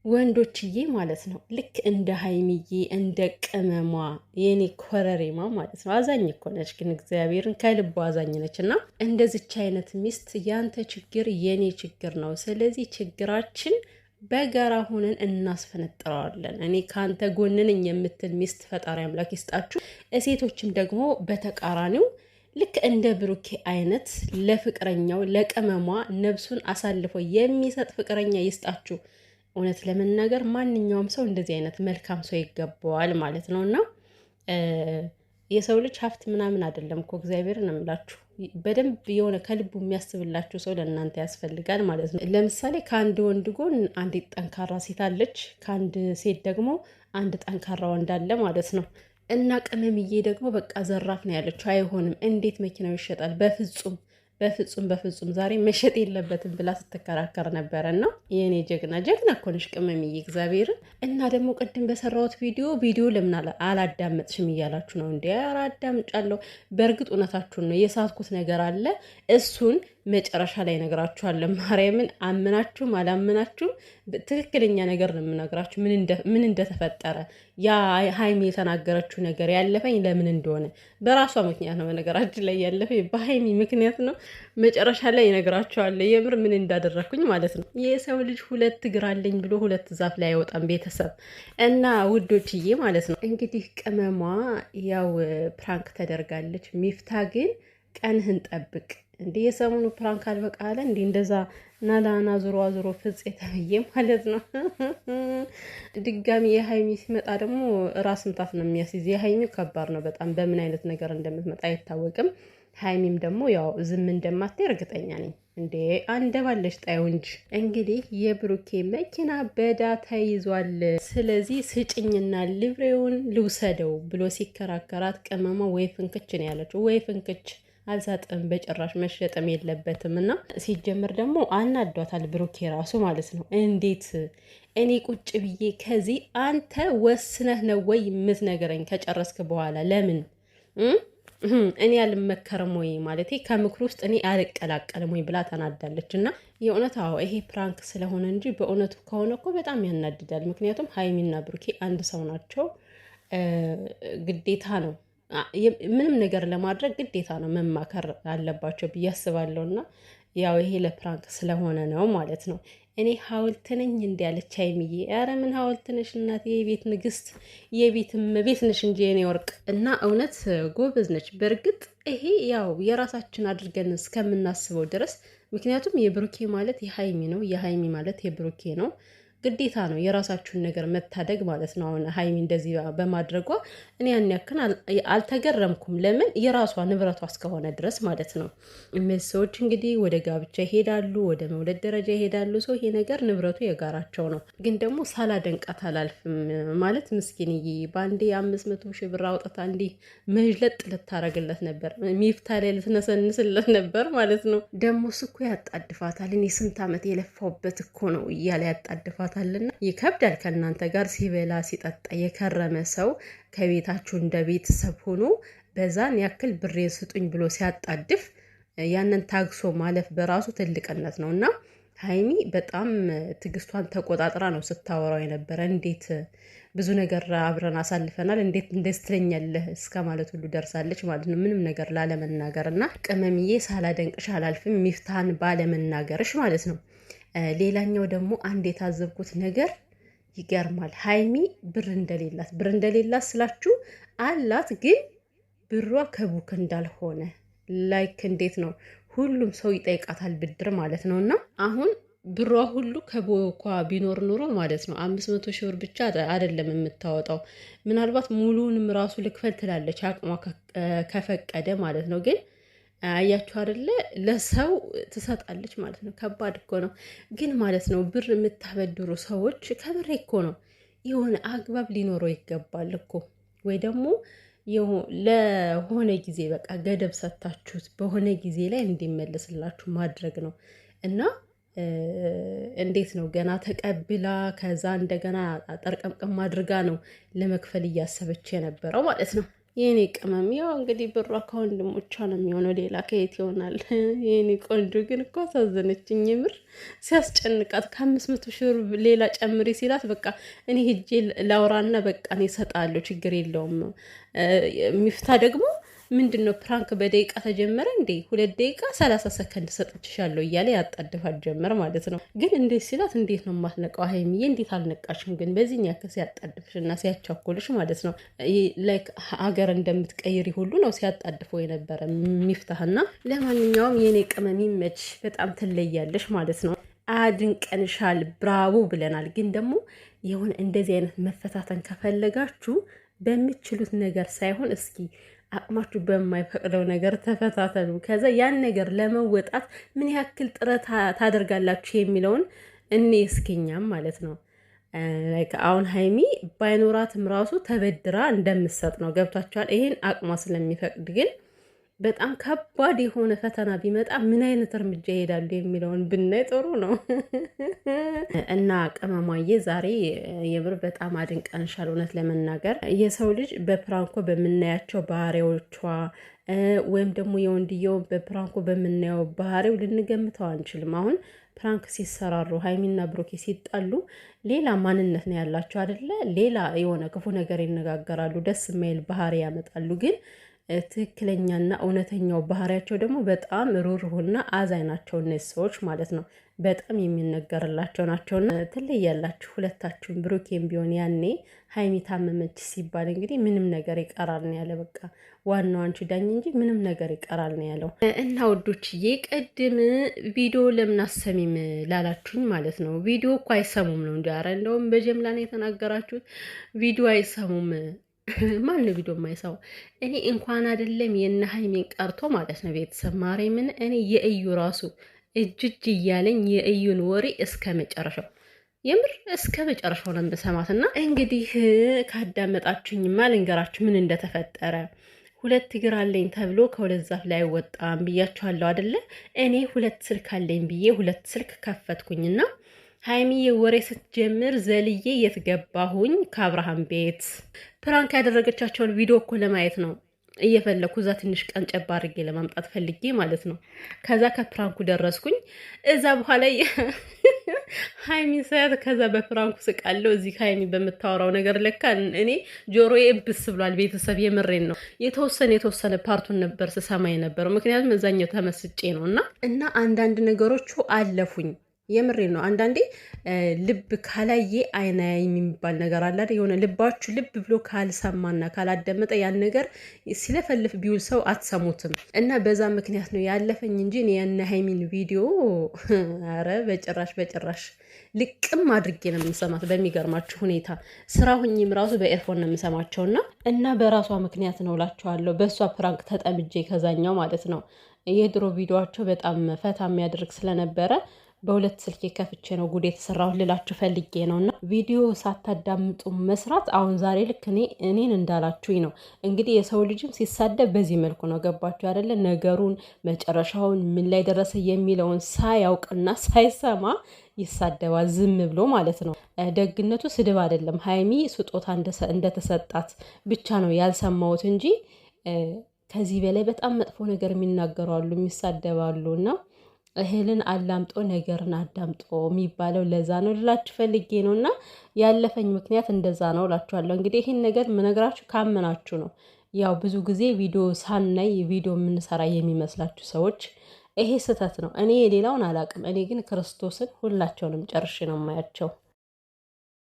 ወንዶችዬ ማለት ነው። ልክ እንደ ሀይሚዬ እንደ ቅመሟ የኔ ኮረሪማ ማለት ነው። አዛኝ እኮ ነች፣ ግን እግዚአብሔርን ከልቦ አዛኝ ነች። እና እንደዚች አይነት ሚስት ያንተ ችግር የኔ ችግር ነው። ስለዚህ ችግራችን በጋራ ሆነን እናስፈነጥረዋለን። እኔ ከአንተ ጎን ነኝ የምትል ሚስት ፈጣሪ አምላክ ይስጣችሁ። ሴቶችም ደግሞ በተቃራኒው ልክ እንደ ብሩኬ አይነት ለፍቅረኛው ለቅመሟ ነብሱን አሳልፎ የሚሰጥ ፍቅረኛ ይስጣችሁ። እውነት ለመናገር ማንኛውም ሰው እንደዚህ አይነት መልካም ሰው ይገባዋል ማለት ነው። እና የሰው ልጅ ሀብት ምናምን አይደለም እኮ እግዚአብሔርን እምላችሁ በደንብ የሆነ ከልቡ የሚያስብላችሁ ሰው ለእናንተ ያስፈልጋል ማለት ነው። ለምሳሌ ከአንድ ወንድ ጎን አንዲት ጠንካራ ሴት አለች፣ ከአንድ ሴት ደግሞ አንድ ጠንካራ ወንድ አለ ማለት ነው። እና ቅመምዬ ደግሞ በቃ ዘራፍ ነው ያለችው። አይሆንም፣ እንዴት መኪናው ይሸጣል? በፍጹም በፍጹም በፍጹም ዛሬ መሸጥ የለበትም ብላ ስትከራከር ነበረ። እና የእኔ ጀግና ጀግና እኮ ነሽ ቅመምዬ እግዚአብሔርን። እና ደግሞ ቅድም በሰራሁት ቪዲዮ ለምን አላዳመጥሽም እያላችሁ ነው እንዲ? ኧረ አዳምጫለሁ። በእርግጥ እውነታችሁን ነው፣ የሳትኩት ነገር አለ። እሱን መጨረሻ ላይ ነግራችኋለሁ። ማርያምን አምናችሁም አላምናችሁም ትክክለኛ ነገር ነው የምነግራችሁ፣ ምን እንደተፈጠረ። ያ ሀይሚ የተናገረችው ነገር ያለፈኝ ለምን እንደሆነ በራሷ ምክንያት ነው። በነገራችን ላይ ያለፈኝ በሀይሚ ምክንያት ነው። መጨረሻ ላይ ነግራችኋለሁ የምር ምን እንዳደረግኩኝ ማለት ነው። የሰው ልጅ ሁለት እግር አለኝ ብሎ ሁለት ዛፍ ላይ አይወጣም ቤተሰብ። እና ውዶችዬ ማለት ነው እንግዲህ ቅመሟ ያው ፕራንክ ተደርጋለች። ሚፍታ ግን ቀንህን ጠብቅ እንዲህ የሰሙኑ ፕራንክ አልበቃለ እንዲህ እንደዛ ናላና ዞሮ ፍጽ የተብዬ ማለት ነው። ድጋሚ የሀይሚ ሲመጣ ደግሞ ራስ ምታት ነው የሚያስይዝ። የሀይሚ ከባድ ነው በጣም፣ በምን አይነት ነገር እንደምትመጣ አይታወቅም። ሀይሚም ደግሞ ያው ዝም እንደማትይ እርግጠኛ ነኝ። እንዴ አንደባለሽ ጣዩ እንጂ። እንግዲህ የብሩኬ መኪና በዳ ተይዟል፣ ስለዚህ ስጭኝና ልብሬውን ልውሰደው ብሎ ሲከራከራት ቅመማ ወይ ፍንክች ነው ያለችው። ወይ ፍንክች አልሳጥም በጭራሽ መሸጥም የለበትም። እና ሲጀምር ደግሞ አናዷታል ብሩኬ ራሱ ማለት ነው። እንዴት እኔ ቁጭ ብዬ ከዚህ አንተ ወስነህ ነው ወይ የምትነግረኝ? ከጨረስክ በኋላ ለምን እኔ አልመከርም ወይ ማለት ከምክር ውስጥ እኔ አልቀላቀልም ወይ ብላ ተናዳለች። እና የእውነት አዎ ይሄ ፕራንክ ስለሆነ እንጂ በእውነቱ ከሆነ እኮ በጣም ያናድዳል። ምክንያቱም ሀይሚና ብሩኬ አንድ ሰው ናቸው፣ ግዴታ ነው ምንም ነገር ለማድረግ ግዴታ ነው መማከር አለባቸው ብዬ አስባለሁ። እና ያው ይሄ ለፕራንክ ስለሆነ ነው ማለት ነው። እኔ ሀውልት ነኝ እንዲ ያለች ሀይሚዬ፣ ኧረ ምን ሀውልት ነሽ እናቴ፣ የቤት ንግስት የቤትም ቤት ነሽ እንጂ የኔ ወርቅ። እና እውነት ጎበዝ ነች። በእርግጥ ይሄ ያው የራሳችን አድርገን እስከምናስበው ድረስ፣ ምክንያቱም የብሩኬ ማለት የሀይሚ ነው፣ የሀይሚ ማለት የብሩኬ ነው። ግዴታ ነው የራሳችሁን ነገር መታደግ ማለት ነው። አሁን ሀይሚ እንደዚህ በማድረጓ እኔ ያን ያክል አልተገረምኩም። ለምን የራሷ ንብረቷ እስከሆነ ድረስ ማለት ነው። እነዚህ ሰዎች እንግዲህ ወደ ጋብቻ ይሄዳሉ፣ ወደ መውለድ ደረጃ ይሄዳሉ። ሰው ይሄ ነገር ንብረቱ የጋራቸው ነው። ግን ደግሞ ሳላደንቃት አላልፍም ማለት ምስኪንዬ በአንዴ 500 ሺህ ብር አውጥታ እንዲህ መዥለጥ ልታረግለት ነበር፣ ሚፍታ ላይ ልትነሰንስለት ነበር ማለት ነው። ደግሞ እኮ ያጣድፋታል። እኔ ስንት ዓመት የለፋውበት እኮ ነው እያለ ያጣድፋታል። ይከብዳል። ከእናንተ ጋር ሲበላ ሲጠጣ የከረመ ሰው ከቤታችሁ እንደ ቤተሰብ ሆኖ በዛን ያክል ብሬን ስጡኝ ብሎ ሲያጣድፍ ያንን ታግሶ ማለፍ በራሱ ትልቅነት ነው። እና ሀይሚ በጣም ትዕግስቷን ተቆጣጥራ ነው ስታወራው የነበረ። እንዴት ብዙ ነገር አብረን አሳልፈናል፣ እንዴት እንደስትለኛለህ እስከ ማለት ሁሉ ደርሳለች ማለት ነው። ምንም ነገር ላለመናገር እና ቅመምዬ ሳላደንቅሽ አላልፍም ሚፍታህን ባለመናገርሽ ማለት ነው። ሌላኛው ደግሞ አንድ የታዘብኩት ነገር ይገርማል። ሀይሚ ብር እንደሌላት ስላችሁ አላት፣ ግን ብሯ ከቡክ እንዳልሆነ ላይክ እንዴት ነው ሁሉም ሰው ይጠይቃታል ብድር ማለት ነው። እና አሁን ብሯ ሁሉ ከቦኳ ቢኖር ኑሮ ማለት ነው 500 ሺህ ብር ብቻ አይደለም የምታወጣው፣ ምናልባት ሙሉንም ራሱ ልክፈል ትላለች አቅሟ ከፈቀደ ማለት ነው። ግን አያችሁ አይደለ ለሰው ትሰጣለች ማለት ነው። ከባድ እኮ ነው ግን ማለት ነው። ብር የምታበድሩ ሰዎች ከብሬ እኮ ነው የሆነ አግባብ ሊኖረው ይገባል እኮ። ወይ ደግሞ ለሆነ ጊዜ በቃ ገደብ ሰታችሁት በሆነ ጊዜ ላይ እንዲመለስላችሁ ማድረግ ነው። እና እንዴት ነው ገና ተቀብላ ከዛ እንደገና ጠርቀምቀም አድርጋ ነው ለመክፈል እያሰበች የነበረው ማለት ነው። የኔ ቅመም ያው እንግዲህ ብሯ ከወንድሞቿ ነው የሚሆነው፣ ሌላ ከየት ይሆናል? የኔ ቆንጆ ግን እኮ አሳዘነችኝ የምር ሲያስጨንቃት። ከ500 ሺህ ብር ሌላ ጨምሪ ሲላት በቃ እኔ ሄጄ ላውራና በቃ እኔ እሰጣለሁ ችግር የለውም። ሚፍታ ደግሞ ምንድን ነው ፕራንክ በደቂቃ ተጀመረ እንዴ? 2 ደቂቃ 30 ሰከንድ ሰጥችሻለሁ እያለ ያጣድፋት ጀመር ማለት ነው። ግን እንዴት ሲላት እንዴት ነው የማትነቃው ሀይሚዬ? እንዴት አልነቃሽም? ግን በዚህን ያክል ሲያጣድፍሽ እና ሲያቻኮልሽ ማለት ነው ላይክ ሀገር እንደምትቀይሪ ሁሉ ነው ሲያጣድፈው የነበረ ሚፍታህና። ለማንኛውም የኔ ቅመም ይመች፣ በጣም ትለያለሽ ማለት ነው። አድንቀንሻል፣ ብራቮ ብለናል። ግን ደግሞ የሆነ እንደዚህ አይነት መፈታተን ከፈለጋችሁ በምችሉት ነገር ሳይሆን እስኪ አቅማችሁ በማይፈቅደው ነገር ተፈታተኑ። ከዛ ያን ነገር ለመወጣት ምን ያክል ጥረት ታደርጋላችሁ የሚለውን እኔ እስኪኛም ማለት ነው። አሁን ሀይሚ ባይኖራትም ራሱ ተበድራ እንደምትሰጥ ነው። ገብቷችኋል? ይሄን አቅሟ ስለሚፈቅድ ግን በጣም ከባድ የሆነ ፈተና ቢመጣ ምን አይነት እርምጃ ይሄዳሉ የሚለውን ብናይ ጥሩ ነው። እና ቅመሟዬ ዛሬ የምር በጣም አድንቀንሻል። እውነት ለመናገር የሰው ልጅ በፕራንኮ በምናያቸው ባህሪዎቿ ወይም ደግሞ የወንድየው በፕራንኮ በምናየው ባህሪው ልንገምተው አንችልም። አሁን ፕራንክ ሲሰራሩ ሀይሚና ብሩኬ ሲጣሉ ሌላ ማንነት ነው ያላቸው አይደለ? ሌላ የሆነ ክፉ ነገር ይነጋገራሉ፣ ደስ የማይል ባህሪ ያመጣሉ። ግን ትክክለኛና እውነተኛው ባህሪያቸው ደግሞ በጣም ሩሩህና አዛኝ ናቸው እነዚህ ሰዎች ማለት ነው። በጣም የሚነገርላቸው ናቸውና ትለያላችሁ ሁለታችሁም። ብሩኬም ቢሆን ያኔ ሀይሚ ታመመች ሲባል እንግዲህ ምንም ነገር ይቀራል ነው ያለ። በቃ ዋናው አንቺ ዳኝ እንጂ ምንም ነገር ይቀራል ነው ያለው። እና ውዶችዬ ቅድም ቪዲዮ ለምን አሰሚም ላላችሁኝ ማለት ነው ቪዲዮ እኮ አይሰሙም ነው እንዲ። ኧረ እንደውም በጀምላ ነው የተናገራችሁት። ቪዲዮ አይሰሙም። ማን ነው ቪዲዮ የማይሰው? እኔ እንኳን አይደለም የነ ሀይሚን ቀርቶ ማለት ነው ቤተሰብ ማርያምን እኔ የእዩ ራሱ እጅ እያለኝ የእዩን ወሬ እስከ መጨረሻው የምር እስከ መጨረሻው ነው የምሰማት። እና እንግዲህ ካዳመጣችሁኝማ ልንገራችሁ ምን እንደተፈጠረ። 2 እግር አለኝ ተብሎ ከሁለት ዛፍ ላይ አይወጣም ብያችኋለሁ አይደለ? እኔ 2 ስልክ አለኝ ብዬ 2 ስልክ ከፈትኩኝና ሀይሚዬ ወሬ ስትጀምር ዘልዬ የትገባሁኝ ከአብርሃም ቤት ፕራንክ ያደረገቻቸውን ቪዲዮ እኮ ለማየት ነው እየፈለኩ እዛ ትንሽ ቀን ጨባ አድርጌ ለማምጣት ፈልጌ ማለት ነው። ከዛ ከፕራንኩ ደረስኩኝ። እዛ በኋላ ሀይሚ ሳያት ከዛ በፕራንኩ ስቃለው። እዚህ ሀይሚ በምታወራው ነገር ለካ እኔ ጆሮዬ ብስ ብሏል። ቤተሰብ የምሬን ነው። የተወሰነ ፓርቱን ነበር ስሰማ የነበረው፣ ምክንያቱም እዛኛው ተመስጬ ነው። እና አንዳንድ ነገሮቹ አለፉኝ። የምሬ ነው። አንዳንዴ ልብ ካላየ አይን አያይም የሚባል ነገር አለ። የሆነ ልባችሁ ልብ ብሎ ካልሰማና ካላደመጠ ያን ነገር ሲለፈልፍ ቢውል ሰው አትሰሙትም። እና በዛ ምክንያት ነው ያለፈኝ እንጂ የነ ሀይሚን ቪዲዮ አረ በጭራሽ ልቅም አድርጌ ነው የምሰማት። በሚገርማችሁ ሁኔታ ስራ ሁኝም ራሱ በኤርፎን ነው የምሰማቸውና እና በራሷ ምክንያት ነው እላችኋለሁ። በእሷ ፕራንክ ተጠምጄ ከዛኛው ማለት ነው። የድሮ ቪዲዮቸው በጣም ፈታ የሚያደርግ ስለነበረ በ2 ስልክ ከፍቼ ነው ጉድ የተሰራው ልላችሁ ፈልጌ ነው። እና ቪዲዮ ሳታዳምጡ መስራት አሁን ዛሬ ልክ እኔን እንዳላችሁኝ ነው። እንግዲህ የሰው ልጅም ሲሳደብ በዚህ መልኩ ነው። ገባችሁ አይደለ? ነገሩን መጨረሻውን ምን ላይ ደረሰ የሚለውን ሳያውቅና ሳይሰማ ይሳደባል፣ ዝም ብሎ ማለት ነው። ደግነቱ ስድብ አይደለም። ሀይሚ ስጦታ እንደተሰጣት ብቻ ነው ያልሰማሁት እንጂ ከዚህ በላይ በጣም መጥፎ ነገር የሚናገሩ አሉ፣ የሚሳደባሉ። እና እህልን አላምጦ ነገርን አዳምጦ የሚባለው ለዛ ነው ልላችሁ ፈልጌ ነው። እና ያለፈኝ ምክንያት እንደዛ ነው እላችኋለሁ። እንግዲህ ይህን ነገር ምነግራችሁ ካመናችሁ ነው። ያው ብዙ ጊዜ ቪዲዮ ሳናይ ቪዲዮ የምንሰራ የሚመስላችሁ ሰዎች ይሄ ስህተት ነው። እኔ የሌላውን አላውቅም። እኔ ግን ክርስቶስን ሁላቸውንም ጨርሼ ነው የማያቸው።